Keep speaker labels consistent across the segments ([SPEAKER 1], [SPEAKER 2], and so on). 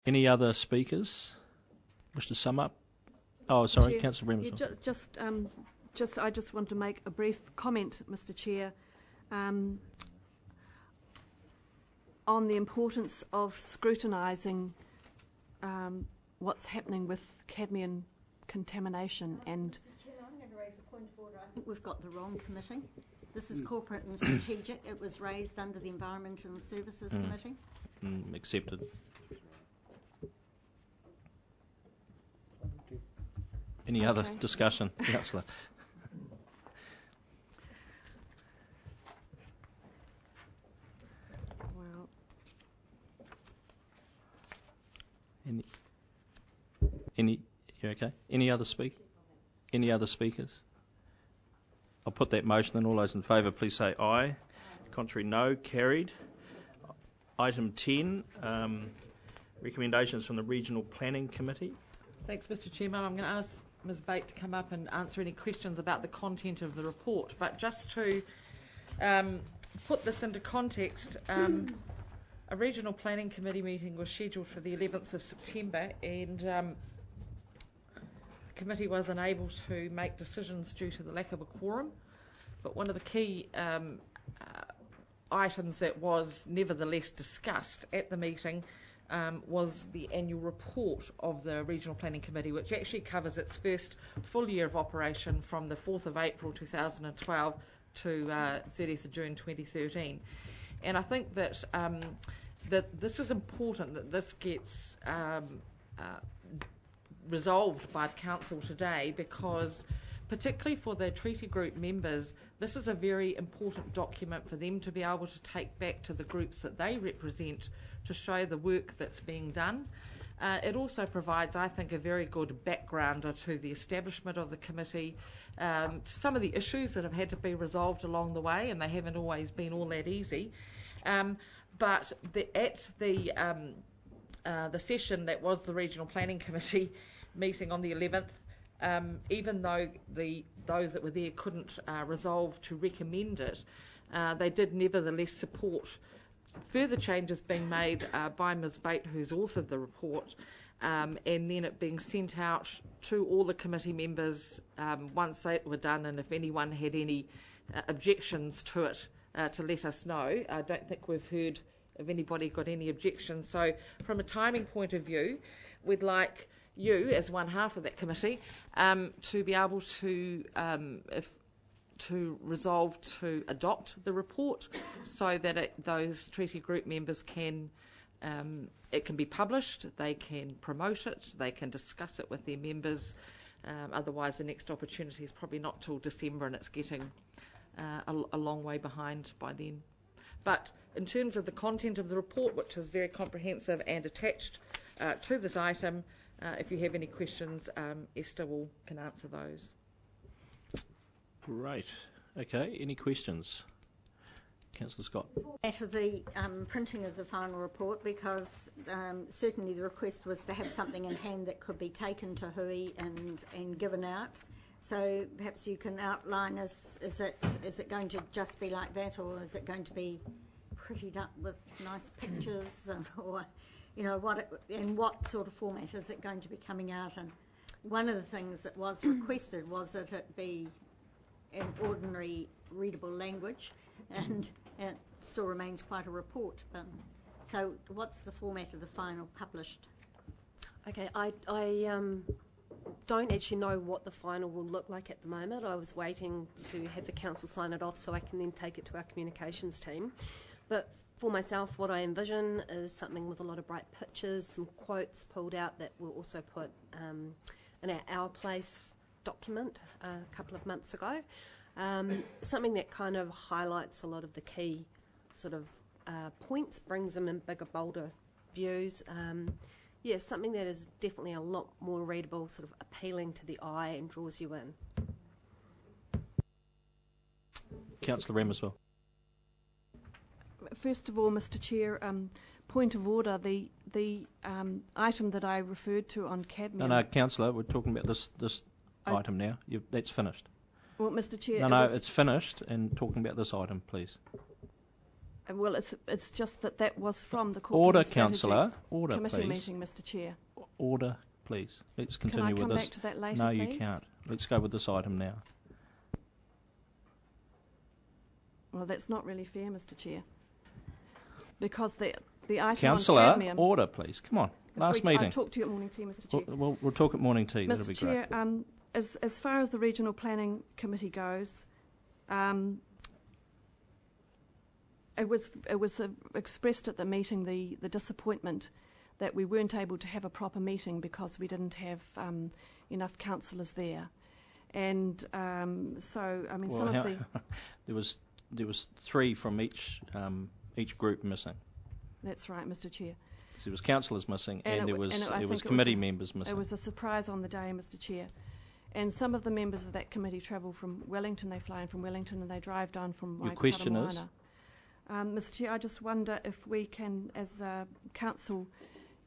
[SPEAKER 1] Any other speakers wish to sum up? Oh, sorry,
[SPEAKER 2] Chair,
[SPEAKER 1] Councillor Bremer.
[SPEAKER 2] I just want to make a brief comment, Mr. Chair, on the importance of scrutinising what's happening with cadmium contamination. And
[SPEAKER 3] Mr. Chair, I'm going to raise a point of order. I think we've got the wrong committee. This is corporate and strategic. It was raised under the Environment and Services Committee.
[SPEAKER 1] Accepted. Any other discussion, Councillor?
[SPEAKER 2] Well,
[SPEAKER 1] Any? You okay? Any other speakers? I'll put that motion, and all those in favour, please say aye. Contrary, no. Carried. Item 10, recommendations from the Regional Planning Committee.
[SPEAKER 4] Thanks, Mr. Chairman. I'm going to ask Ms. Bate to come up and answer any questions about the content of the report. But just to put this into context, a Regional Planning Committee meeting was scheduled for the 11th of September, and the committee was unable to make decisions due to the lack of a quorum. But one of the key items that was nevertheless discussed at the meeting was the annual report of the Regional Planning Committee, which actually covers its first full year of operation from the 4th of April 2012 to 30th of June 2013. And I think that that this is important, that this gets resolved by the Council today, because particularly for the treaty group members, this is a very important document for them to be able to take back to the groups that they represent to show the work that's being done. It also provides, I think, a very good backgrounder to the establishment of the committee, to some of the issues that have had to be resolved along the way, and they haven't always been all that easy. But at the session that was the Regional Planning Committee meeting on the 11th, even though those that were there couldn't resolve to recommend it, they did nevertheless support further changes being made by Ms. Bate, who's authored the report, and then it being sent out to all the committee members once they were done, and if anyone had any objections to it, to let us know. I don't think we've heard of anybody got any objections. So from a timing point of view, we'd like you, as one half of that committee, to be able to resolve to adopt the report so that those treaty group members can, it can be published, they can promote it, they can discuss it with their members. Otherwise, the next opportunity is probably not till December, and it's getting a long way behind by then. But in terms of the content of the report, which is very comprehensive and attached to this item, if you have any questions, Esther can answer those.
[SPEAKER 1] Great. Okay, any questions? Councillor Scott.
[SPEAKER 3] After the printing of the final report, because certainly the request was to have something in hand that could be taken to Hui and given out. So perhaps you can outline, is it going to just be like that, or is it going to be prettied up with nice pictures, or what sort of format is it going to be coming out in? One of the things that was requested was that it be in ordinary readable language, and it still remains quite a report. But so, what's the format of the final published?
[SPEAKER 5] Okay, I don't actually know what the final will look like at the moment. I was waiting to have the council sign it off so I can then take it to our communications team. But for myself, what I envision is something with a lot of bright pictures, some quotes pulled out that we'll also put in our Place document a couple of months ago. Something that kind of highlights a lot of the key sort of points, brings them in bigger, bolder views. Yeah, something that is definitely a lot more readable, sort of appealing to the eye and draws you in.
[SPEAKER 1] Councillor Rem as well.
[SPEAKER 2] first of all, Mr. Chair, point of order. The item that I referred to on cadmium.
[SPEAKER 1] No, Councillor, we're talking about this item now. That's finished.
[SPEAKER 2] Well, Mr. Chair.
[SPEAKER 1] No, it's finished, and talking about this item, please.
[SPEAKER 2] Well, it's just that was from the
[SPEAKER 1] Order,
[SPEAKER 2] Corporate Strategy
[SPEAKER 1] councillor. Order,
[SPEAKER 2] Committee
[SPEAKER 1] please.
[SPEAKER 2] meeting, Mr. Chair.
[SPEAKER 1] Order, please. Let's
[SPEAKER 2] Can
[SPEAKER 1] continue
[SPEAKER 2] I
[SPEAKER 1] with
[SPEAKER 2] come
[SPEAKER 1] this.
[SPEAKER 2] back to that later,
[SPEAKER 1] No, you
[SPEAKER 2] please?
[SPEAKER 1] can't. Let's go with this item now.
[SPEAKER 2] Well, that's not really fair, Mr. Chair, because the item
[SPEAKER 1] Councillor,
[SPEAKER 2] on cadmium.
[SPEAKER 1] order, please. Come on. Last meeting.
[SPEAKER 2] I'll talk to you at morning tea, Mr. Chair.
[SPEAKER 1] We'll talk at morning tea. That'll be
[SPEAKER 2] Mr. Chair,
[SPEAKER 1] great.
[SPEAKER 2] as far as the Regional Planning Committee goes, it was expressed at the meeting the disappointment that we weren't able to have a proper meeting because we didn't have enough councillors there, and so I mean
[SPEAKER 1] Well,
[SPEAKER 2] some of the
[SPEAKER 1] there was 3 from each group missing.
[SPEAKER 2] that's right, Mr. Chair.
[SPEAKER 1] So there was councillors missing, and
[SPEAKER 2] I
[SPEAKER 1] there was
[SPEAKER 2] think
[SPEAKER 1] committee members missing.
[SPEAKER 2] It was a surprise on the day, Mr. Chair. And some of the members of that committee travel from Wellington. They fly in from Wellington and they drive down from
[SPEAKER 1] Your question is?
[SPEAKER 2] Mr. Chair, I just wonder if we can, as a council,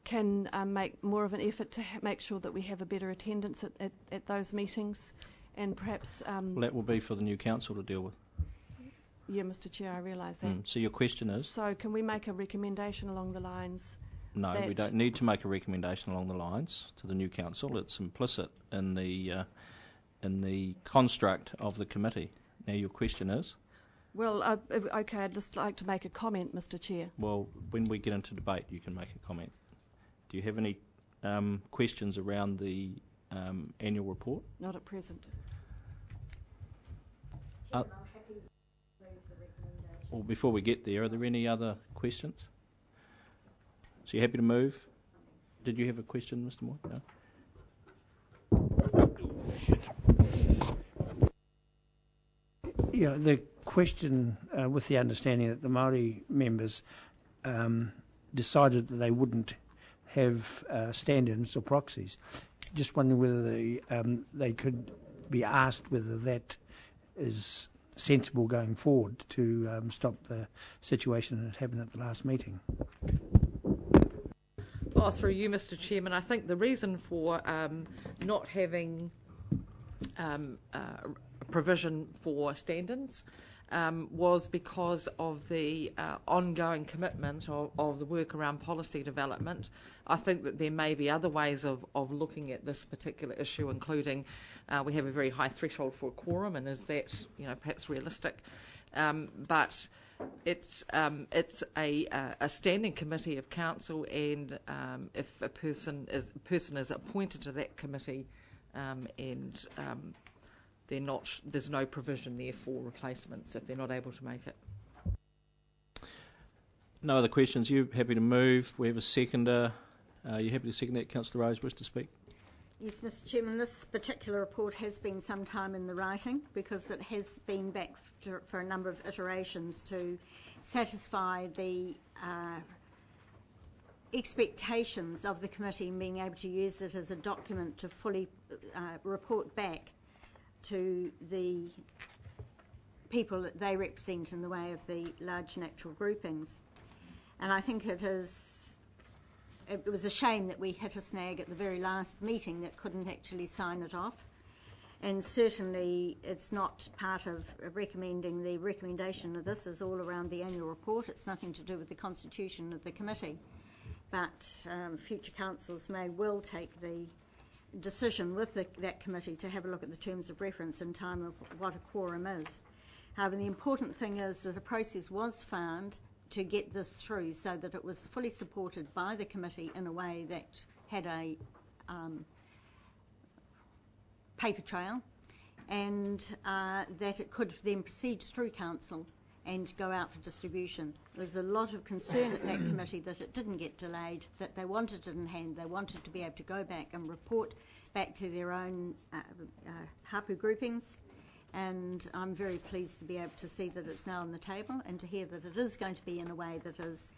[SPEAKER 2] can make more of an effort to make sure that we have a better attendance at those meetings, and perhaps...
[SPEAKER 1] Well, that will be for the new council to deal with.
[SPEAKER 2] Yeah, Mr. Chair, I realise that.
[SPEAKER 1] So your question is?
[SPEAKER 2] So can we make a recommendation along the lines...
[SPEAKER 1] No, we don't need to make a recommendation along the lines to the new council. It's implicit in the construct of the committee. Now, your question is?
[SPEAKER 2] Well, okay, I'd just like to make a comment, Mr. Chair.
[SPEAKER 1] Well, when we get into debate, you can make a comment. Do you have any questions around the annual report?
[SPEAKER 2] Not at present.
[SPEAKER 3] Chairman, I'm happy to move the recommendation.
[SPEAKER 1] Well, before we get there, are there any other questions? So you're happy to move? Did you have a question, Mr. Moore? No?
[SPEAKER 6] Yeah, the question, with the understanding that the Māori members decided that they wouldn't have stand-ins or proxies, just wondering whether they could be asked whether that is sensible going forward to stop the situation that happened at the last meeting.
[SPEAKER 4] Oh, through you, Mr. Chairman, I think the reason for not having provision for stand-ins was because of the ongoing commitment of the work around policy development. I think that there may be other ways of looking at this particular issue, including we have a very high threshold for a quorum, and is that perhaps realistic? But it's a standing committee of council, and if a person is appointed to that committee, and there's no provision there for replacements if they're not able to make it.
[SPEAKER 1] No other questions. You happy to move? We have a seconder. Are you happy to second that? Councillor Rose, wish to speak?
[SPEAKER 3] Yes, Mr. Chairman, this particular report has been some time in the writing because it has been back for a number of iterations to satisfy the expectations of the committee in being able to use it as a document to fully report back to the people that they represent in the way of the large natural groupings. And I think it was a shame that we hit a snag at the very last meeting that couldn't actually sign it off. And certainly it's not part of recommending. The recommendation of this is all around the annual report. It's nothing to do with the constitution of the committee. But future councils may well take the decision with that committee to have a look at the terms of reference in time of what a quorum is. However, the important thing is that a process was found to get this through so that it was fully supported by the committee in a way that had a paper trail, and that it could then proceed through council and go out for distribution. There was a lot of concern at that committee that it didn't get delayed, that they wanted it in hand, they wanted to be able to go back and report back to their own hapu groupings, and I'm very pleased to be able to see that it's now on the table and to hear that it is going to be in a way that is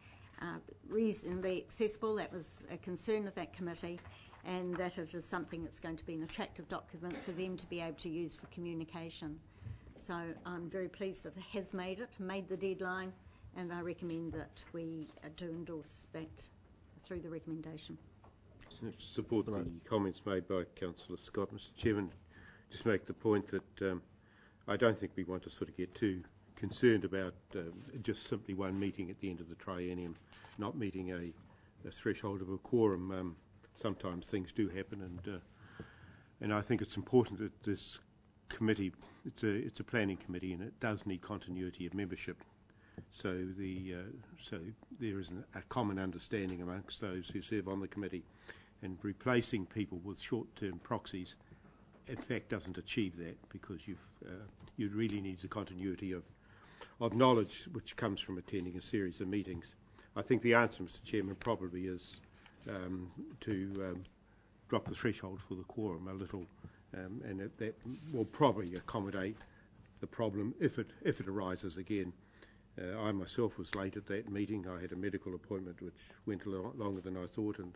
[SPEAKER 3] reasonably accessible. That was a concern of that committee, and that it is something that's going to be an attractive document for them to be able to use for communication. So I'm very pleased that it has made the deadline, and I recommend that we do endorse that through the recommendation.
[SPEAKER 7] So to support the comments made by Councillor Scott, Mr. Chairman, just make the point that I don't think we want to sort of get too concerned about just simply one meeting at the end of the triennium, not meeting a threshold of a quorum. Sometimes things do happen, and I think it's important that this committee, it's a planning committee, and it does need continuity of membership. So there is a common understanding amongst those who serve on the committee, and replacing people with short-term proxies, in fact, doesn't achieve that, because you really need the continuity of knowledge which comes from attending a series of meetings. I think the answer, Mr. Chairman, probably is to drop the threshold for the quorum a little, and that will probably accommodate the problem if it arises again. I myself was late at that meeting. I had a medical appointment which went a lot longer than I thought, and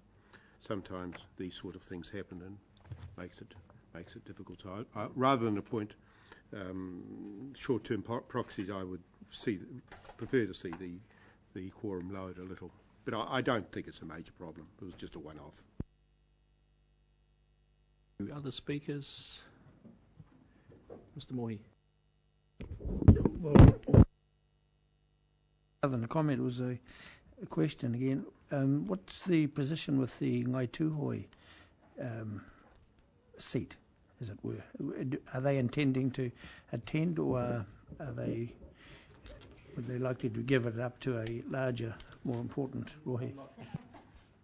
[SPEAKER 7] sometimes these sort of things happen and makes it difficult. So rather than appoint short-term proxies, I would prefer to see the quorum lowered a little. But I don't think it's a major problem. It was just a one-off.
[SPEAKER 1] Other speakers? Mr. Mohi.
[SPEAKER 6] Well, other than a comment, it was a question again. What's the position with the Ngai Tūhoi seat, as it were? Are they intending to attend, or would they likely to give it up to a larger, more important rohe?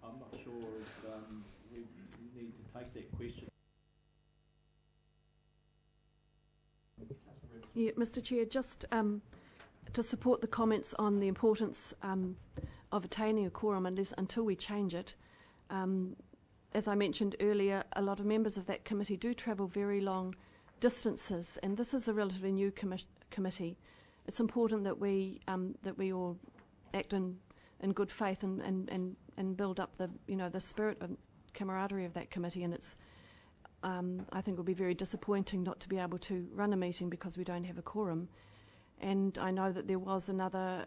[SPEAKER 1] I'm not sure if we need to take that question.
[SPEAKER 2] Yeah, Mr. Chair, just to support the comments on the importance of attaining a quorum until we change it. As I mentioned earlier, a lot of members of that committee do travel very long distances, and this is a relatively new committee. It's important that we all act in good faith and build up the spirit and camaraderie of that committee. And it's I think it will be very disappointing not to be able to run a meeting because we don't have a quorum. And I know that there was another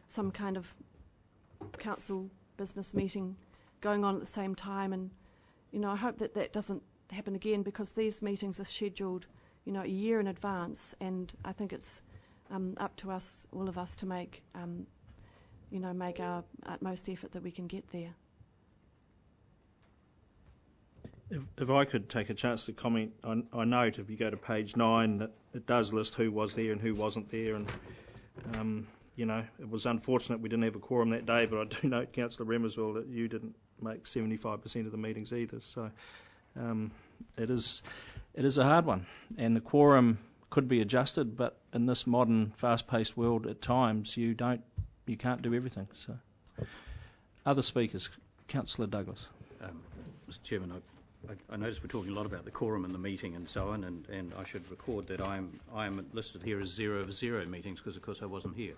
[SPEAKER 2] some kind of council business meeting going on at the same time, and I hope that doesn't happen again, because these meetings are scheduled a year in advance, and I think it's up to us, all of us, to make make our utmost effort that we can get there.
[SPEAKER 1] If I could take a chance to comment, I note if you go to page 9 that it does list who was there and who wasn't there, and it was unfortunate we didn't have a quorum that day, but I do note, Councillor Remerswell, that you didn't make 75% of the meetings either. So it is a hard one, and the quorum could be adjusted, but in this modern, fast-paced world, at times you can't do everything. So, other speakers, Councillor Douglas.
[SPEAKER 8] Mr. Chairman, I noticed we're talking a lot about the quorum and the meeting and so on, and I should record that I am listed here as 0 of 0 meetings because, of course, I wasn't here.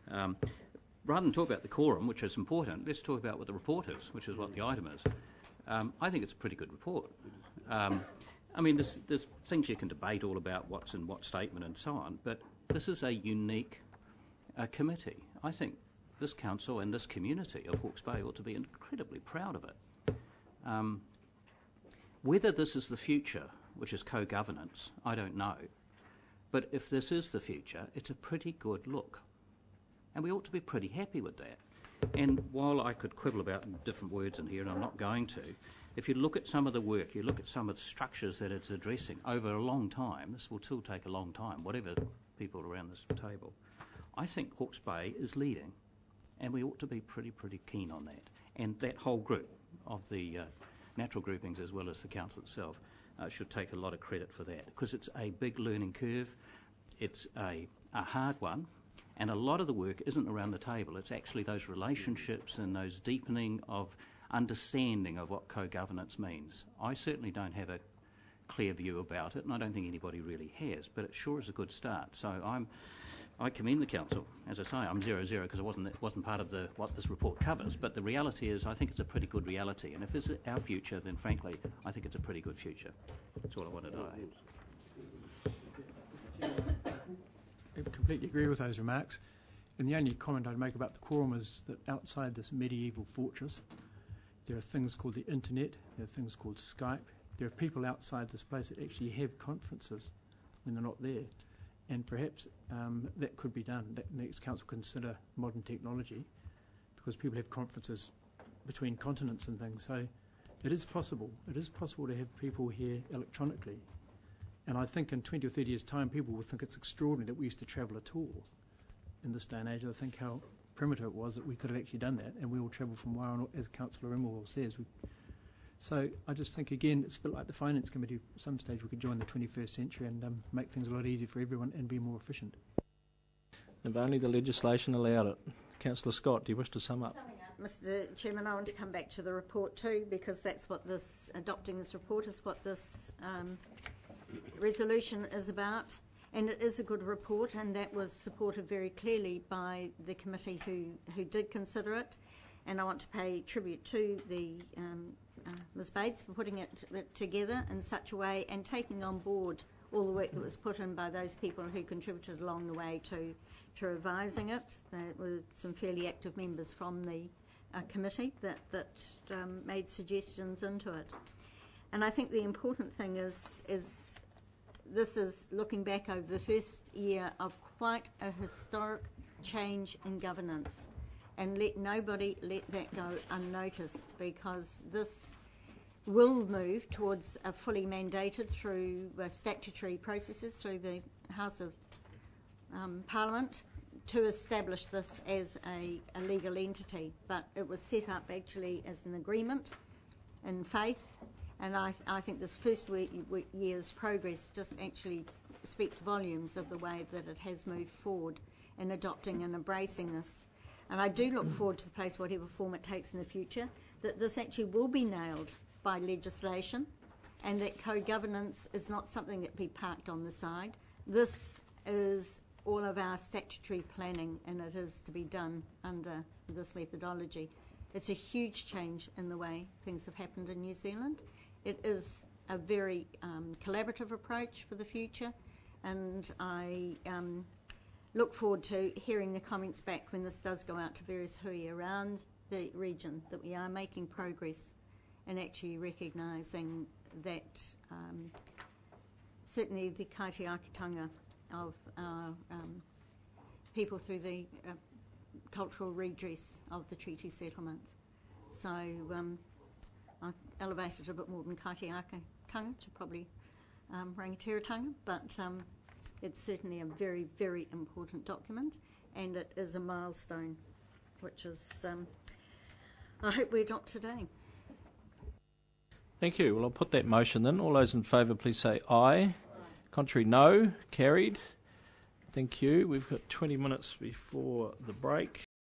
[SPEAKER 8] Rather than talk about the quorum, which is important, let's talk about what the report is, which is what the item is. I think it's a pretty good report. There's things you can debate all about what's in what statement and so on, but this is a unique committee. I think this council and this community of Hawke's Bay ought to be incredibly proud of it. Whether this is the future, which is co-governance, I don't know. But if this is the future, it's a pretty good look. And we ought to be pretty happy with that. And while I could quibble about different words in here, and I'm not going to, if you look at some of the work, you look at some of the structures that it's addressing over a long time, this will still take a long time, whatever people around this table, I think Hawke's Bay is leading. And we ought to be pretty keen on that. And that whole group of the natural groupings as well as the council itself should take a lot of credit for that, because it's a big learning curve, it's a hard one, and a lot of the work isn't around the table, it's actually those relationships and those deepening of understanding of what co-governance means. I certainly don't have a clear view about it, and I don't think anybody really has, but it sure is a good start. So I commend the council. As I say, I'm 0-0 because it wasn't part of what this report covers. But the reality is, I think it's a pretty good reality. And if it's our future, then frankly, I think it's a pretty good future. That's all I wanted to add.
[SPEAKER 9] I completely agree with those remarks. And the only comment I'd make about the quorum is that outside this medieval fortress, there are things called the internet, there are things called Skype. There are people outside this place that actually have conferences when they're not there. and perhaps that could be done. That next council consider modern technology, because people have conferences between continents and things. So it is possible. It is possible to have people here electronically. And I think in 20 or 30 years' time, people will think it's extraordinary that we used to travel at all in this day and age. I think how primitive it was that we could have actually done that, and we all travel from Wairoa, as Councillor Rimwell says. So I just think, again, it's a bit like the Finance Committee. At some stage we could join the 21st century and make things a lot easier for everyone and be more efficient.
[SPEAKER 1] If only the legislation allowed it. Councillor Scott, do you wish to sum up?
[SPEAKER 3] Mr. Chairman, I want to come back to the report too, because that's what adopting this report is what this resolution is about. And it is a good report, and that was supported very clearly by the committee who did consider it. And I want to pay tribute to the Ms. Bates for putting it together in such a way and taking on board all the work that was put in by those people who contributed along the way to revising it. There were some fairly active members from the committee that made suggestions into it. And I think the important thing is this is looking back over the first year of quite a historic change in governance. And nobody let that go unnoticed, because this will move towards a fully mandated through statutory processes through the House of Parliament to establish this as a legal entity. But it was set up actually as an agreement in faith, and I think this first year's progress just actually speaks volumes of the way that it has moved forward in adopting and embracing this. And I do look forward to the place, whatever form it takes in the future, that this actually will be nailed by legislation, and that co-governance is not something that be parked on the side. This is all of our statutory planning, and it is to be done under this methodology. It's a huge change in the way things have happened in New Zealand. It is a very collaborative approach for the future, and I look forward to hearing the comments back when this does go out to various hui around the region, that we are making progress and actually recognising that certainly the kaitiakitanga of our people through the cultural redress of the treaty settlement. So I've elevated a bit more than kaitiakitanga to probably rangatiratanga, but it's certainly a very, very important document, and it is a milestone, which is, I hope we adopt today.
[SPEAKER 1] Thank you. Well, I'll put that motion then. All those in favour, please say aye. Contrary, no. Carried. Thank you. We've got 20 minutes before the break.